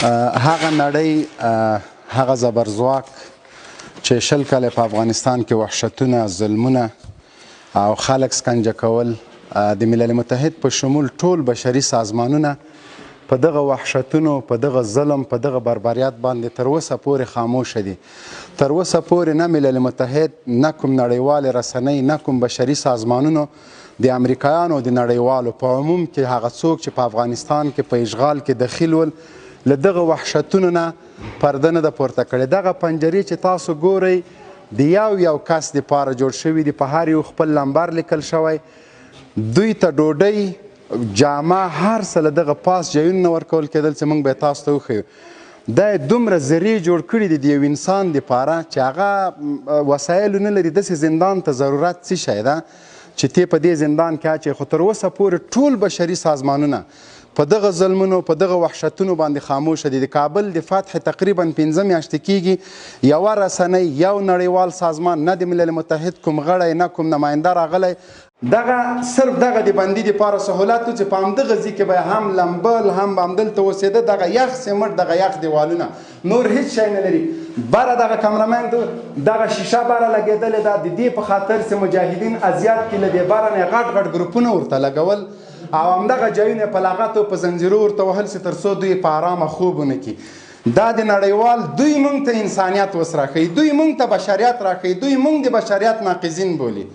هغه نړۍ هغه زبرځواک چې 20 کاله په افغانستان کې وحشتونه، ظلمونه او خلک سکنجه کول د ملل متحد په شمول ټول بشري سازمانونه په دغه وحشتونو، په دغه ظلم، په دغه بربریت باندې تر اوسه پورې خاموشه دي. تر اوسه پورې نه ملل متحد، نه کوم نړیوالې رسنۍ، نه کوم بشري سازمانونو د امریکایانو د نړیوالو په عموم کې هغه څوک چې په افغانستان کې په اشغال کې دخیل ول له دغه وحشتونو نه پرده نه ده پورته کړې. دغه پنجرې چې تاسو ګورئ د یو کس دپاره جوړ شوي دي، په هر یو خپل لمبر لیکل شوی. دوی ته ډوډۍ، جامه، هر څه له دغه پاس جایونو نه ورکول کېدل چې موږ به یې تاسو ته وښیو. دا یې دومره ذریعې جوړ کړي دي د یو انسان دپاره چې هغه وسایلو نه لري. داسې زندان ته ضرورت څه شی ده چې تی په دې زندان کې اچوي. خو تر اوسه پورې ټول بشري سازمانونه په دغه ظلمونو، په دغه وحشتونو باندې خاموشه دي. د کابل د فتح تقریبا 15 میاشتې کېږي، یوه رسنۍ، یو نړیوال سازمان، نه د ملل متحد کوم غړی، نه کوم نماینده راغلی. دغه صرف دغه د بندي دپاره سهولت و چې په همدغه ځای کې به هم لمبل، هم به همدلته اوسېده. دغه یخ سمټ، دغه یخ دیوالونه، نور هیڅ شی نه لري. بره دغه کمرمین دغه شیشه بره لګېدلې ده د دې په خاطر چې مجاهدین اذیت کړي. له دې بره نه غټ غټ ګروپونه ورته لګول او همدغه ځایونه په لغتو په زنځیرو ورته وهل چې تر څو دوی په ارامه خوب ونه کړي. دا د نړیوال دوی موږ ته انسانیت اوس راښیي، دوی موږ ته بشریت راښیي، دوی موږ د بشریت ناقضین بولي.